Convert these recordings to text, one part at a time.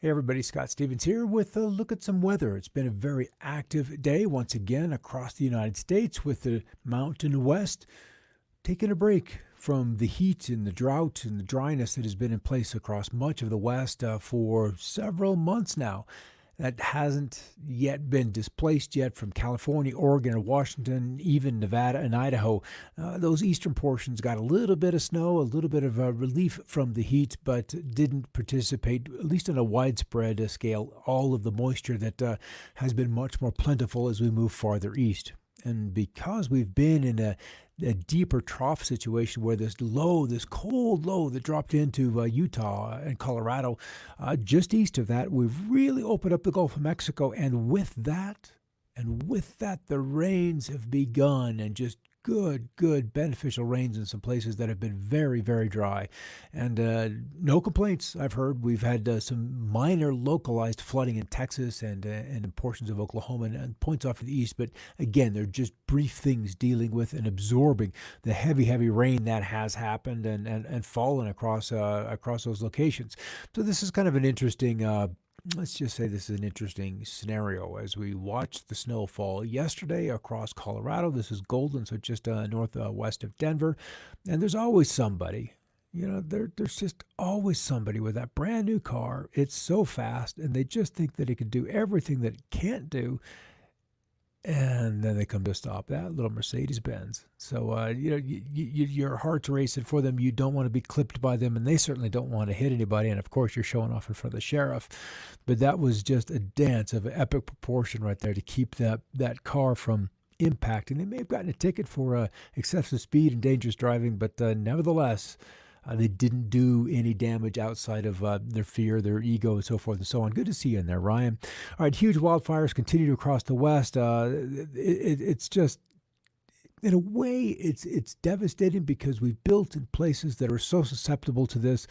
Hey everybody, Scott Stevens here with a look at some weather. It's been a very active day once again across the United States with the Mountain West taking a break from the heat and the drought and the dryness that has been in place across much of the West for several months now. That hasn't yet been displaced yet from California, Oregon, or Washington, even Nevada and Idaho. Those eastern portions got a little bit of snow, a little bit of relief from the heat, but didn't participate, at least on a widespread scale, all of the moisture that has been much more plentiful as we move farther east. And because we've been in a deeper trough situation where this cold low that dropped into Utah and Colorado, just east of that, we've really opened up the Gulf of Mexico. And with that, the rains have begun, and just good beneficial rains in some places that have been very, very dry. And no complaints I've heard. We've had some minor localized flooding in Texas and in portions of Oklahoma and points off to the east. But again, they're just brief things dealing with and absorbing the heavy rain that has happened and fallen across those locations. So this is kind of an interesting let's just say this is an interesting scenario as we watch the snow fall yesterday across Colorado. This is Golden, so just northwest of Denver. And there's always somebody, there's just always somebody with that brand new car. It's so fast, and they just think that it can do everything that it can't do. And then they come to stop that little Mercedes-Benz. So, your heart's racing for them. You don't want to be clipped by them, and they certainly don't want to hit anybody. And, of course, you're showing off in front of the sheriff. But that was just a dance of epic proportion right there to keep that car from impacting. They may have gotten a ticket for excessive speed and dangerous driving, but nevertheless, they didn't do any damage outside of their fear, their ego, and so forth and so on. Good to see you in there, Ryan. All right, huge wildfires continue across the West. It's just, in a way, it's devastating because we've built in places that are so susceptible to this.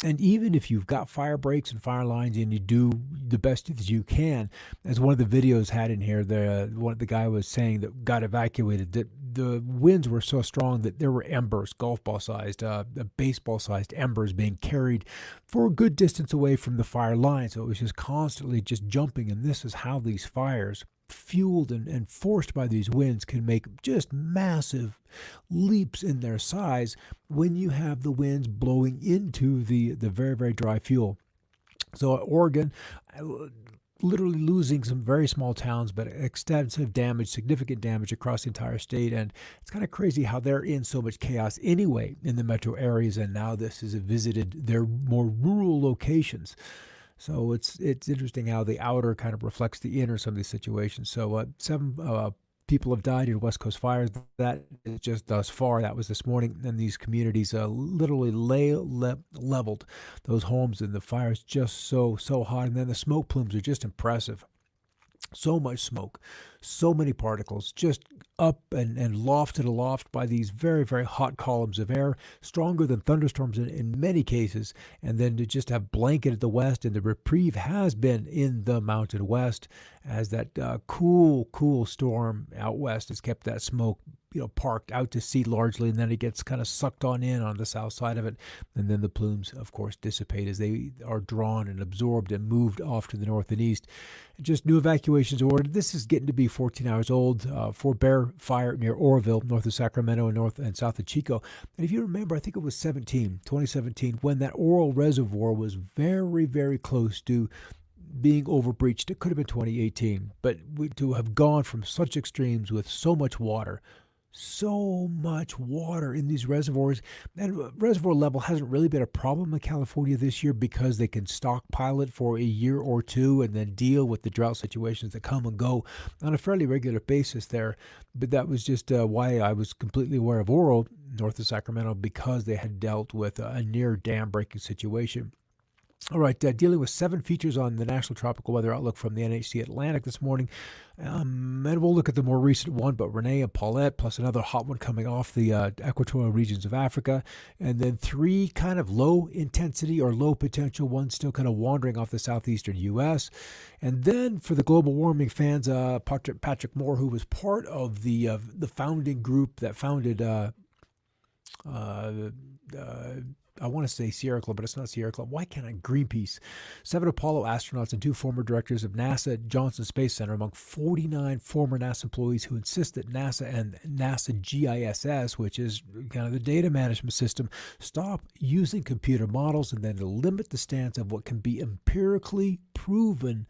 And even if you've got fire breaks and fire lines and you do the best that you can, as one of the videos had in here, the guy was saying that got evacuated, that the winds were so strong that there were embers, golf ball sized, baseball sized embers being carried for a good distance away from the fire line. So it was just constantly just jumping. And this is how these fires, fueled and forced by these winds, can make just massive leaps in their size when you have the winds blowing into the very dry fuel. So Oregon, literally losing some very small towns, but extensive damage, significant damage across the entire state. And it's kind of crazy how they're in so much chaos anyway in the metro areas, and now this has visited their more rural locations. So it's interesting how the outer kind of reflects the inner, some of these situations. So seven people have died in West Coast fires. That is just thus far. That was this morning. And these communities literally leveled those homes, and the fire's just so hot. And then the smoke plumes are just impressive. So much smoke, so many particles, just up and lofted aloft by these very hot columns of air, stronger than thunderstorms in many cases. And then to just have blanketed the west, and the reprieve has been in the Mountain West as that cool storm out west has kept that smoke parked out to sea largely, and then it gets kind of sucked on the south side of it. And then the plumes, of course, dissipate as they are drawn and absorbed and moved off to the north and east. Just new evacuations ordered. This is getting to be 14 hours old. Fort Bear fire near Oroville, north of Sacramento and north and south of Chico. And if you remember, I think it was 2017, when that Oro Reservoir was very close to being overbreached. It could have been 2018, but to have gone from such extremes with so much water in these reservoirs. And reservoir level hasn't really been a problem in California this year because they can stockpile it for a year or two and then deal with the drought situations that come and go on a fairly regular basis there. But that was just why I was completely aware of Oro, north of Sacramento, because they had dealt with a near dam breaking situation. All right, dealing with 7 features on the National Tropical Weather Outlook from the NHC Atlantic this morning. And we'll look at the more recent one, but Renee and Paulette, plus another hot one coming off the equatorial regions of Africa. And then 3 kind of low intensity or low potential ones still kind of wandering off the southeastern U.S. And then for the global warming fans, Patrick Moore, who was part of the founding group that founded I want to say Sierra Club, but it's not Sierra Club. Why can't I? Greenpeace. 7 Apollo astronauts and 2 former directors of NASA Johnson Space Center among 49 former NASA employees who insist that NASA and NASA GISS, which is kind of the data management system, stop using computer models and then to limit the stance of what can be empirically proven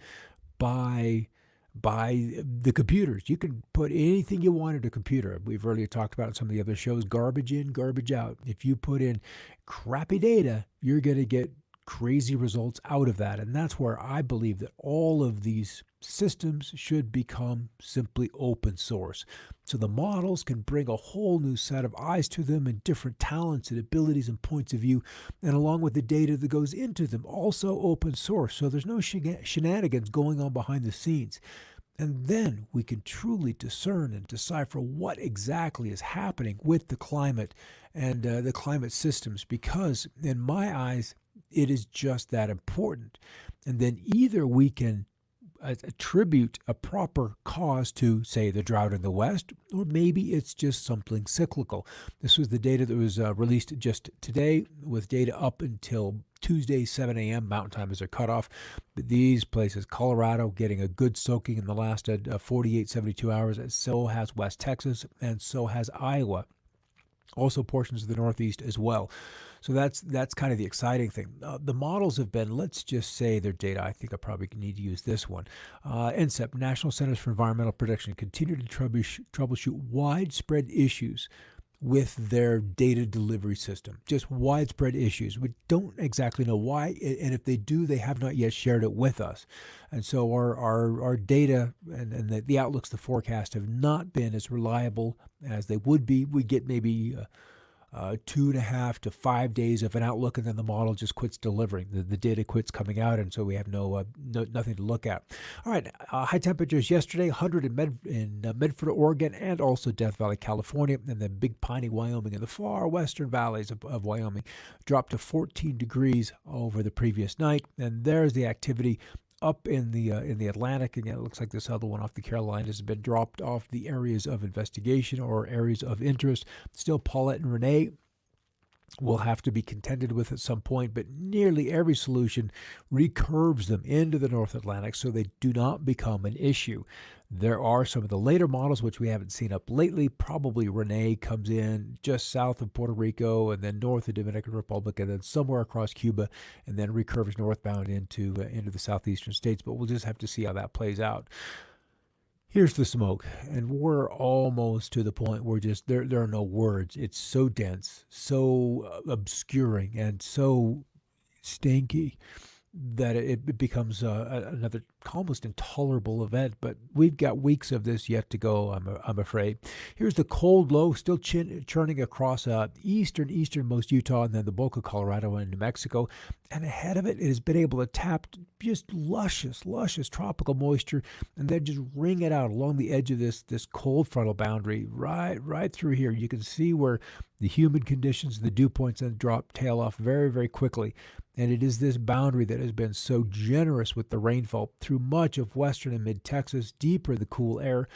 by the computers. You can put anything you want into a computer. We've earlier talked about in some of the other shows, garbage in, garbage out. If you put in crappy data, you're going to get crazy results out of that. And that's where I believe that all of these systems should become simply open source. So the models can bring a whole new set of eyes to them and different talents and abilities and points of view, and along with the data that goes into them, also open source. So there's no shenanigans going on behind the scenes. And then we can truly discern and decipher what exactly is happening with the climate and the climate systems, because in my eyes, it is just that important. And then either we can attribute a proper cause to, say, the drought in the West, or maybe it's just something cyclical. This was the data that was released just today, with data up until Tuesday, 7 a.m. Mountain Time is their cutoff. But these places, Colorado getting a good soaking in the last 48, 72 hours, and so has West Texas, and so has Iowa. Also portions of the Northeast as well. So that's kind of the exciting thing. The models have been, let's just say their data, I think I probably need to use this one. NCEP, National Centers for Environmental Protection, continue to troubleshoot widespread issues with their data delivery system. Just widespread issues. We don't exactly know why, and if they do, they have not yet shared it with us. And so our data and the outlooks, the forecast have not been as reliable as they would be. We get maybe 2.5 to 5 days of an outlook, and then the model just quits delivering. The data quits coming out, and so we have nothing to look at. All right, high temperatures yesterday, 100 in Medford, Oregon, and also Death Valley, California, and then Big Piney, Wyoming, and the far western valleys of Wyoming dropped to 14 degrees over the previous night. And there's the activity up in the Atlantic. Again, it looks like this other one off the Carolinas has been dropped off the areas of investigation or areas of interest. Still, Paulette and Renee will have to be contended with at some point, but nearly every solution recurves them into the North Atlantic so they do not become an issue. There are some of the later models which we haven't seen up lately. Probably Renee comes in just south of Puerto Rico and then north of Dominican Republic and then somewhere across Cuba and then recurves northbound into the southeastern states. But we'll just have to see how that plays out. Here's the smoke, and we're almost to the point where just there are no words. It's so dense, so obscuring, and so stinky that it becomes another almost intolerable event. But we've got weeks of this yet to go, I'm afraid. Here's the cold low still churning across easternmost Utah and then the bulk of Colorado and New Mexico. And ahead of it, it has been able to tap just luscious tropical moisture and then just wring it out along the edge of this cold frontal boundary right through here. You can see where the humid conditions, the dew points, then tail off very, very quickly. And it is this boundary that has been so generous with the rainfall through much of western and mid-Texas, deeper the cool air.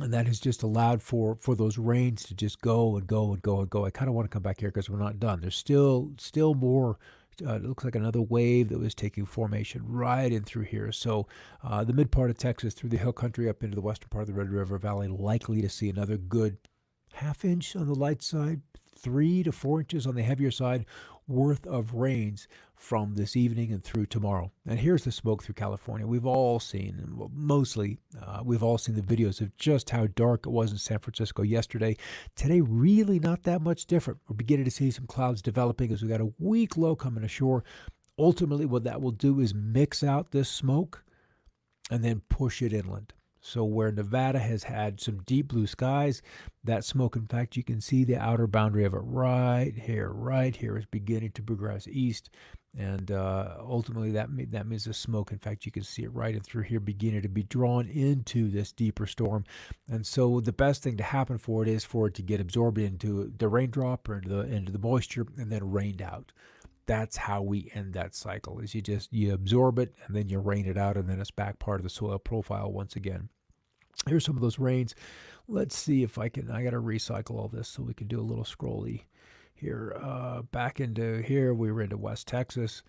And that has just allowed for those rains to just go and go and go and go. I kind of want to come back here because we're not done. There's still more. It looks like another wave that was taking formation right in through here. So the mid part of Texas through the hill country up into the western part of the Red River Valley, likely to see another good half-inch on the light side, 3 to 4 inches on the heavier side worth of rains from this evening and through tomorrow. And here's the smoke through California. We've all seen, we've all seen the videos of just how dark it was in San Francisco yesterday. Today, really not that much different. We're beginning to see some clouds developing as we got a weak low coming ashore. Ultimately, what that will do is mix out this smoke and then push it inland. So where Nevada has had some deep blue skies, that smoke, in fact, you can see the outer boundary of it right here is beginning to progress east. And ultimately, that means the smoke, in fact, you can see it right in through here beginning to be drawn into this deeper storm. And so the best thing to happen for it is for it to get absorbed into the raindrop or into the moisture and then rained out. That's how we end that cycle, is you absorb it and then you rain it out and then it's back part of the soil profile once again. Here's some of those rains. Let's see if I got to recycle all this so we can do a little scrolly here. Back into here, we were into West Texas,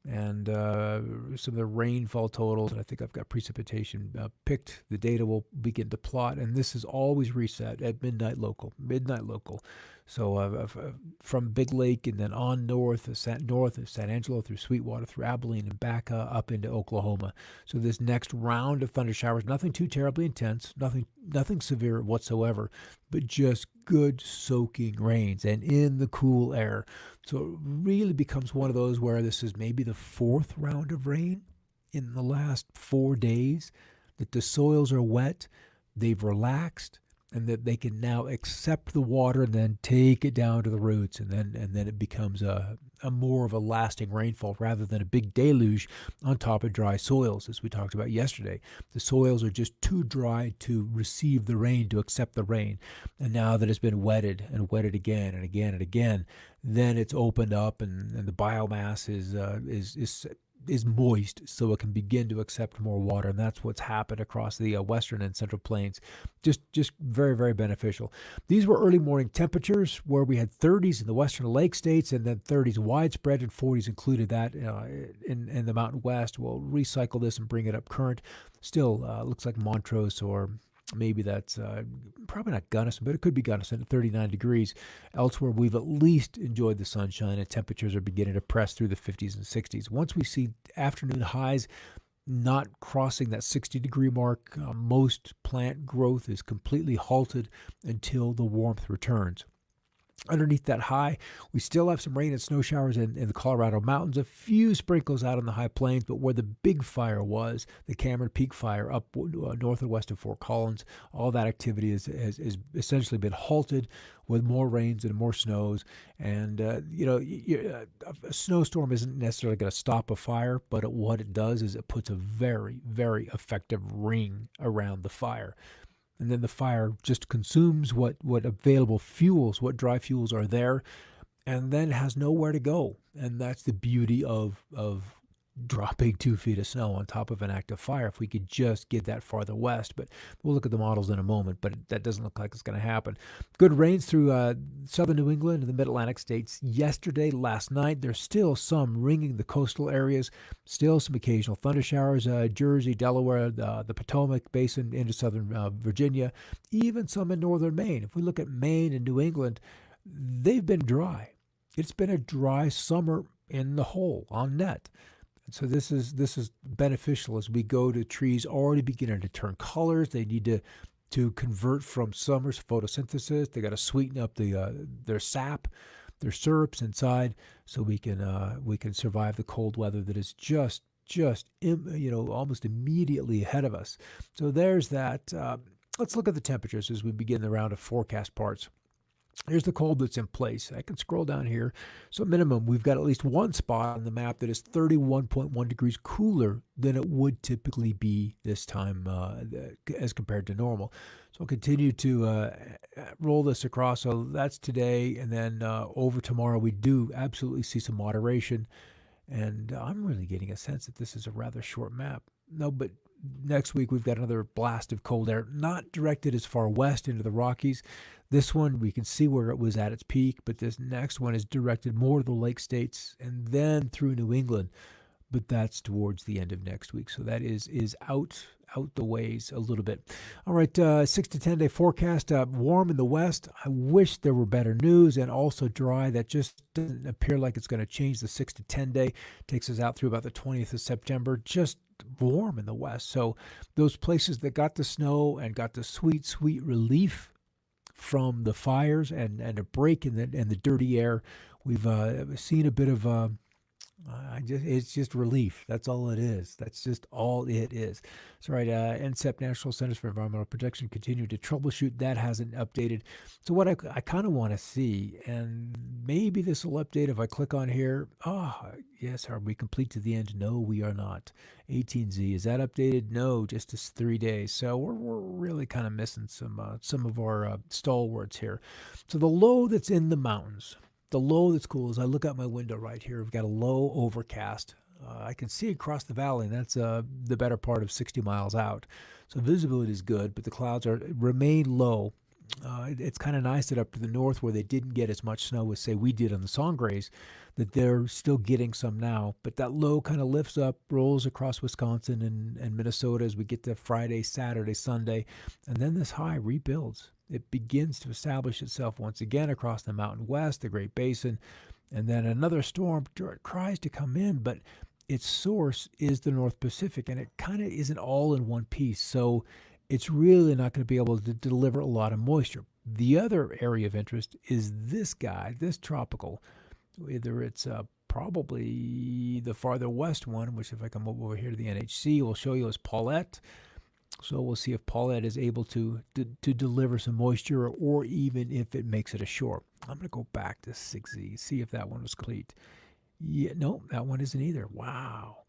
and some of the rainfall totals, and I think I've got precipitation picked. The data will begin to plot, and this is always reset at midnight local. Midnight local. So from Big Lake and then on north of San Angelo through Sweetwater through Abilene and back up into Oklahoma. So this next round of thunder showers, nothing too terribly intense, nothing severe whatsoever, but just good soaking rains and in the cool air. So it really becomes one of those where this is maybe the fourth round of rain in the last 4 days, that the soils are wet, they've relaxed, and that they can now accept the water and then take it down to the roots, and then it becomes a more of a lasting rainfall rather than a big deluge on top of dry soils, as we talked about yesterday. The soils are just too dry to receive the rain, to accept the rain. And now that it's been wetted and wetted again and again and again, then it's opened up, and the biomass is moist, so it can begin to accept more water, and that's what's happened across the western and central plains. Just very, very beneficial. These were early morning temperatures where we had 30s in the western lake states, and then 30s widespread, and 40s included that in the Mountain West. We'll recycle this and bring it up current. Still looks like Montrose, or maybe that's probably not Gunnison, but it could be Gunnison at 39 degrees. Elsewhere, we've at least enjoyed the sunshine, and temperatures are beginning to press through the 50s and 60s. Once we see afternoon highs not crossing that 60-degree mark, most plant growth is completely halted until the warmth returns. Underneath that high, we still have some rain and snow showers in the Colorado mountains, a few sprinkles out on the high plains, but where the big fire was, the Cameron Peak fire up north and west of Fort Collins, all that activity has essentially been halted with more rains and more snows. And, a snowstorm isn't necessarily going to stop a fire, but what it does is it puts a very, very effective ring around the fire. And then the fire just consumes what available fuels, what dry fuels are there, and then has nowhere to go. And that's the beauty of dropping 2 feet of snow on top of an active fire. If we could just get that farther west, but we'll look at the models in a moment, but that doesn't look like it's going to happen. Good rains through southern New England and the mid-Atlantic states yesterday, last night. There's still some ringing the coastal areas, still some occasional thunder showers, Jersey, Delaware, the Potomac Basin into southern Virginia, even some in northern Maine. If we look at Maine and New England, they've been dry. It's been a dry summer in the whole, on net. So this is beneficial as we go to trees already beginning to turn colors. They need to convert from summer's photosynthesis. They got to sweeten up their sap, their syrups inside, so we can survive the cold weather that is just almost immediately ahead of us. So there's that. Let's look at the temperatures as we begin the round of forecast parts. Here's the cold that's in place. I can scroll down here. So at minimum, we've got at least one spot on the map that is 31.1 degrees cooler than it would typically be this time as compared to normal. So I'll continue to roll this across. So that's today, and then over tomorrow we do absolutely see some moderation. And I'm really getting a sense that this is a rather short map. No, but next week we've got another blast of cold air, not directed as far west into the Rockies. This one, we can see where it was at its peak, but this next one is directed more to the lake states and then through New England. But that's towards the end of next week. So that is out the ways a little bit. All right, 6 to 10 day forecast. Warm in the west. I wish there were better news, and also dry. That just doesn't appear like it's going to change. The 6 to 10 day takes us out through about the 20th of September. Just warm in the west. So those places that got the snow and got the sweet relief from the fires and a break in the dirty air, we've seen a bit of it's just relief. That's all it is. That's just all it is. That's right. NCEP, National Centers for Environmental Protection, continue to troubleshoot. That hasn't updated. So what I kind of want to see, and maybe this will update if I click on here. Yes, are we complete to the end? No, we are not. 18Z, is that updated? No, just 3 days. So we're really kind of missing some of our stalwarts here. So the low that's in the mountains, the low that's cool, as I look out my window right here, we've got a low overcast. I can see across the valley, and that's the better part of 60 miles out. So visibility is good, but the clouds remain low. It's kind of nice that up to the north, where they didn't get as much snow as, say, we did on the Sangres, that they're still getting some now. But that low kind of lifts up, rolls across Wisconsin and Minnesota as we get to Friday, Saturday, Sunday, and then this high rebuilds. It begins to establish itself once again across the Mountain West, the Great Basin, and then another storm tries to come in, but its source is the North Pacific, and it kind of isn't all in one piece. So it's really not going to be able to deliver a lot of moisture. The other area of interest is this guy, this tropical. Either it's probably the farther west one, which if I come over here to the NHC, will show you as Paulette. So we'll see if Paulette is able to deliver some moisture, or even if it makes it ashore. I'm going to go back to 6Z, see if that one was complete. Yeah, no, that one isn't either. Wow.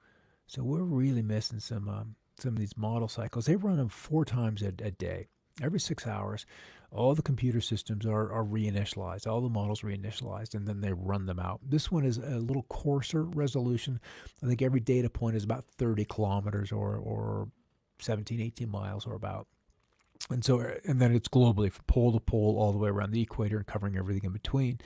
So we're really missing some of these model cycles. They run them 4 times a day, every 6 hours. All the computer systems are reinitialized, all the models reinitialized, and then they run them out. This one is a little coarser resolution. I think every data point is about 30 kilometers or 17, 18 miles or about. And then it's globally from pole to pole all the way around the equator and covering everything in between.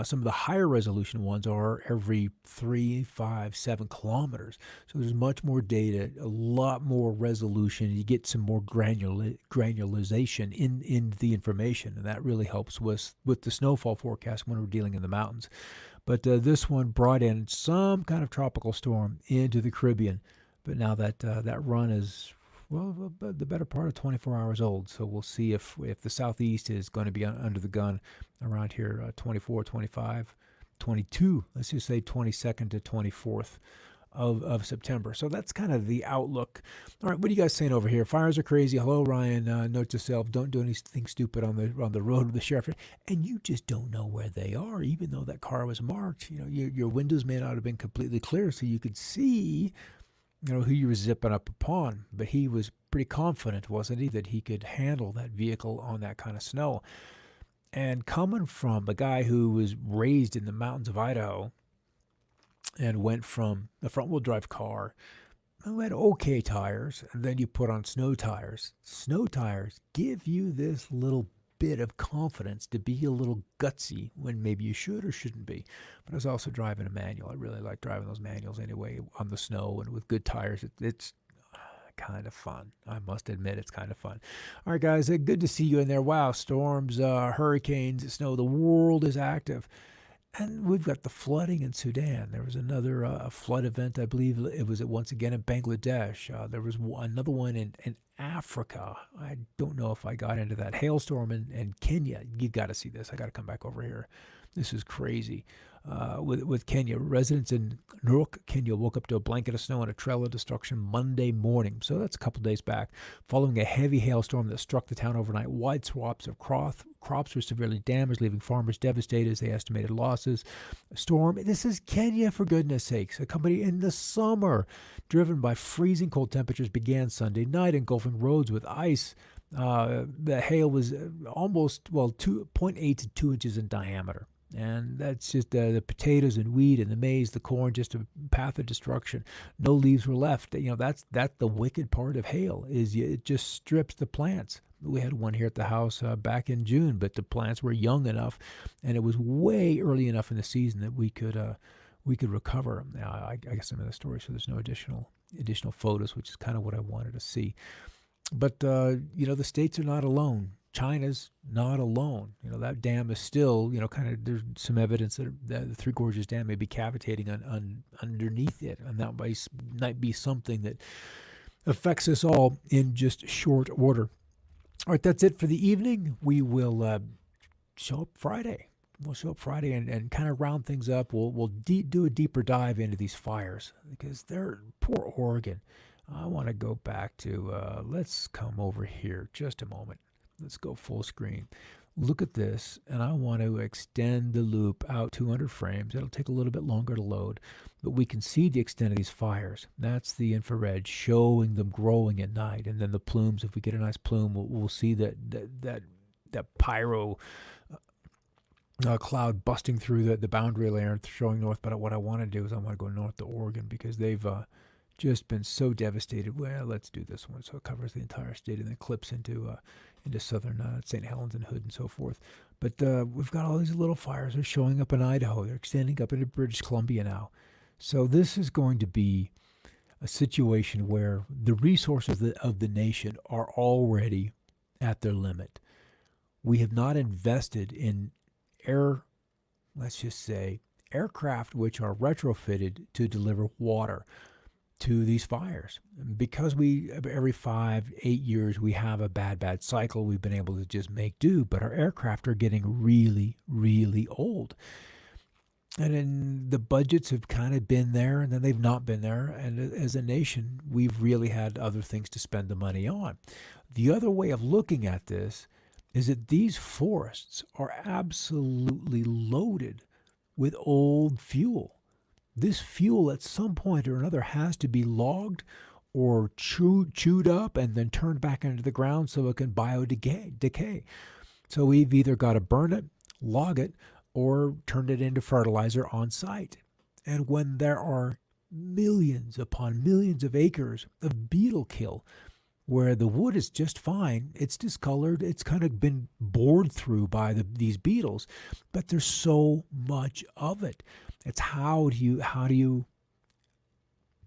Some of the higher resolution ones are every 3, 5, 7 kilometers. So there's much more data, a lot more resolution. You get some more granularization in the information, and that really helps with the snowfall forecast when we're dealing in the mountains. But this one brought in some kind of tropical storm into the Caribbean. But now that run is, well, the better part of 24 hours old. So we'll see if the southeast is going to be under the gun around here, 24, 25, 22, let's just say 22nd to 24th of September. So that's kind of the outlook. All right, what are you guys saying over here? Fires are crazy. Hello, Ryan. Note to self, don't do anything stupid on the road with the sheriff. And you just don't know where they are, even though that car was marked. Your windows may not have been completely clear, so you could see who you were zipping up upon. But he was pretty confident, wasn't he, that he could handle that vehicle on that kind of snow. And coming from a guy who was raised in the mountains of Idaho and went from the front-wheel drive car who had okay tires, and then you put on snow tires. Snow tires give you this little bit of confidence to be a little gutsy when maybe you should or shouldn't be. But I was also driving a manual. I really like driving those manuals anyway on the snow and with good tires. It's kind of fun. I must admit, it's kind of fun. All right, guys, good to see you in there. Wow, storms, hurricanes, snow. The world is active. And we've got the flooding in Sudan. There was another flood event, I believe it was once again in Bangladesh. There was another one in Africa. I don't know if I got into that. Hailstorm in Kenya. You got to see this. I got to come back over here. This is crazy. With Kenya, residents in Narok, Kenya, woke up to a blanket of snow and a trail of destruction Monday morning. So that's a couple days back. Following a heavy hailstorm that struck the town overnight, wide swaths of crops were severely damaged, leaving farmers devastated as they estimated losses. Storm, this is Kenya, for goodness sakes. A company in the summer, driven by freezing cold temperatures, began Sunday night, engulfing roads with ice. The hail was almost, 2.8 to 2 inches in diameter. And that's just the potatoes and wheat and the maize, the corn, just a path of destruction. No leaves were left. That's the wicked part of hail, is it just strips the plants. We had one here at the house back in June, but the plants were young enough, and it was way early enough in the season that we could recover. Now, I guess I'm in the story, so there's no additional photos, which is kind of what I wanted to see. But the states are not alone. China's not alone. That dam is still, there's some evidence that the Three Gorges Dam may be cavitating underneath it, and that might be something that affects us all in just short order. All right, that's it for the evening. We will show up Friday. We'll show up Friday and kind of round things up. We'll do a deeper dive into these fires, because they're poor Oregon. I want to go back to, let's come over here just a moment. Let's go full screen. Look at this, and I want to extend the loop out 200 frames. It'll take a little bit longer to load, but we can see the extent of these fires. That's the infrared showing them growing at night, and then the plumes. If we get a nice plume, we'll see that pyro cloud busting through the boundary layer and showing north. But what I want to do is I want to go north to Oregon, because they've just been so devastated. Well, let's do this one. So it covers the entire state and then clips into southern St. Helens and Hood and so forth. But we've got all these little fires. They're showing up in Idaho. They're extending up into British Columbia now. So this is going to be a situation where the resources of the nation are already at their limit. We have not invested in let's just say, aircraft which are retrofitted to deliver water to these fires. Because every 5-8 years, we have a bad cycle, we've been able to just make do, but our aircraft are getting really, really old. And then the budgets have kind of been there and then they've not been there. And as a nation, we've really had other things to spend the money on. The other way of looking at this is that these forests are absolutely loaded with old fuel. This fuel at some point or another has to be logged or chewed up and then turned back into the ground so it can biodecay. So we've either got to burn it, log it, or turn it into fertilizer on site. And when there are millions upon millions of acres of beetle kill, where the wood is just fine, it's discolored, it's kind of been bored through by these beetles, but there's so much of it. It's how do you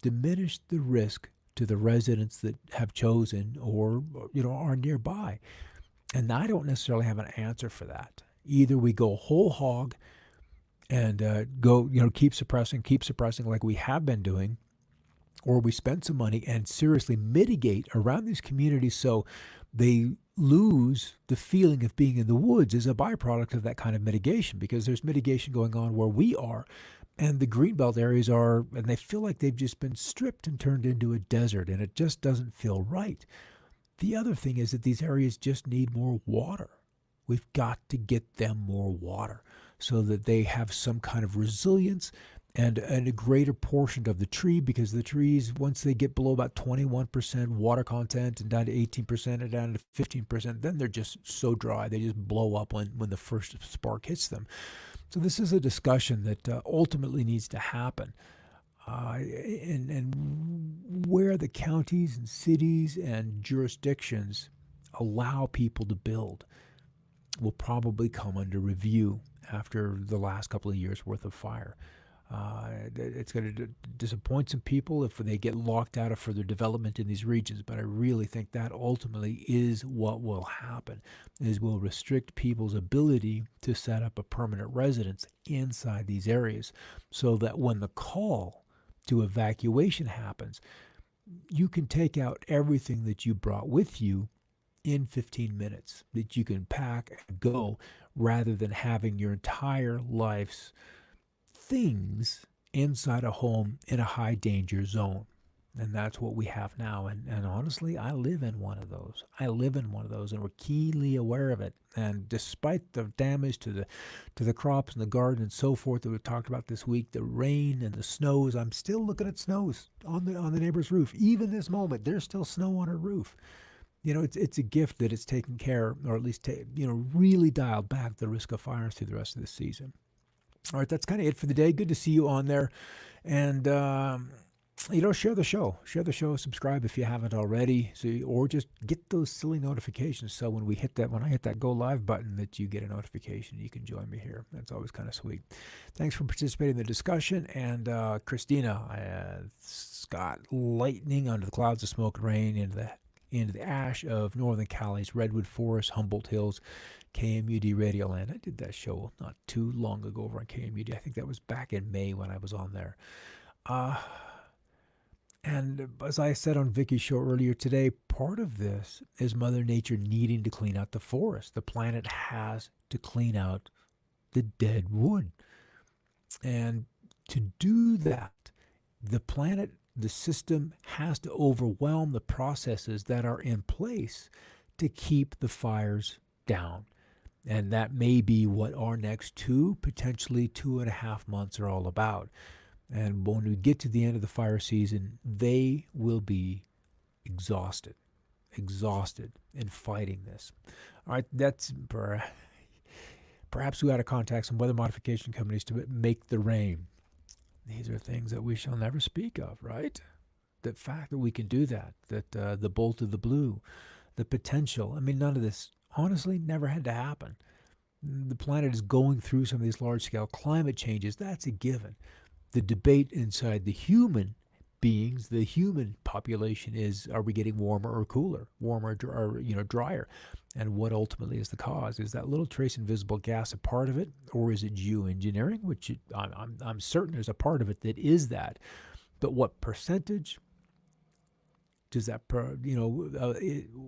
diminish the risk to the residents that have chosen or are nearby? And I don't necessarily have an answer for that. Either we go whole hog and keep suppressing like we have been doing, or we spend some money and seriously mitigate around these communities so they lose the feeling of being in the woods as a byproduct of that kind of mitigation, because there's mitigation going on where we are, and the greenbelt areas are, and they feel like they've just been stripped and turned into a desert, and it just doesn't feel right. The other thing is that these areas just need more water. We've got to get them more water so that they have some kind of resilience and a greater portion of the tree, because the trees, once they get below about 21% water content and down to 18% and down to 15%, then they're just so dry. They just blow up when the first spark hits them. So this is a discussion that ultimately needs to happen. And where the counties and cities and jurisdictions allow people to build will probably come under review after the last couple of years worth of fire. It's going to disappoint some people if they get locked out of further development in these regions, but I really think that ultimately is what will happen, is we'll restrict people's ability to set up a permanent residence inside these areas, so that when the call to evacuation happens, you can take out everything that you brought with you in 15 minutes, that you can pack and go, rather than having your entire life's things inside a home in a high danger zone. And that's what we have now. And honestly, I live in one of those. And we're keenly aware of it. And despite the damage to the crops and the garden and so forth that we talked about this week, the rain and the snows, I'm still looking at snows on the neighbor's roof. Even this moment, there's still snow on her roof. It's a gift that it's taken care, or at least really dialed back the risk of fires through the rest of the season. All right, that's kind of it for the day. Good to see you on there. And, share the show. Share the show. Subscribe if you haven't already. Or just get those silly notifications. So when I hit that go live button, that you get a notification. You can join me here. That's always kind of sweet. Thanks for participating in the discussion. And Christina, Scott, lightning under the clouds of smoke and rain into the ash of Northern Cali's Redwood Forest, Humboldt Hills, KMUD Radio Land. I did that show not too long ago over on KMUD. I think that was back in May when I was on there. And as I said on Vicky's show earlier today, part of this is Mother Nature needing to clean out the forest. The planet has to clean out the dead wood. And to do that, the system has to overwhelm the processes that are in place to keep the fires down. And that may be what our next potentially 2.5 months are all about. And when we get to the end of the fire season, they will be exhausted in fighting this. All right, that's perhaps we ought to contact some weather modification companies to make the rain. These are things that we shall never speak of, right? the fact that we can do that, the bolt of the blue, the potential. I mean, none of this honestly never had to happen. The planet is going through some of these large-scale climate changes. That's a given. The debate inside the human beings, the human population, is: are we getting warmer or cooler, warmer or drier? And what ultimately is the cause? Is that little trace invisible gas a part of it, or is it geoengineering? Which I'm certain there's a part of it that is that. But what percentage does that,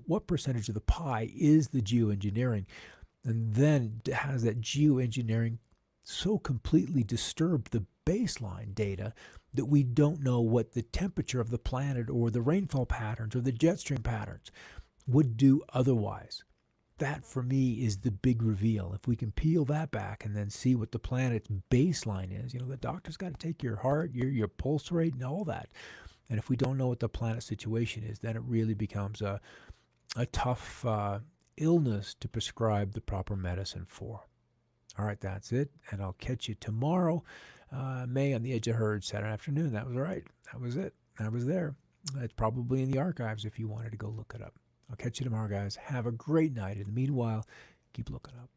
what percentage of the pie is the geoengineering? And then has that geoengineering so completely disturbed the baseline data that we don't know what the temperature of the planet or the rainfall patterns or the jet stream patterns would do otherwise? That, for me, is the big reveal. If we can peel that back and then see what the planet's baseline is, the doctor's got to take your heart, your pulse rate, and all that. And if we don't know what the planet's situation is, then it really becomes a tough illness to prescribe the proper medicine for. All right, that's it. And I'll catch you tomorrow. May on the Edge of Herd, Saturday afternoon. That was right. That was it. I was there. It's probably in the archives if you wanted to go look it up. I'll catch you tomorrow, guys. Have a great night. In the meanwhile, keep looking up.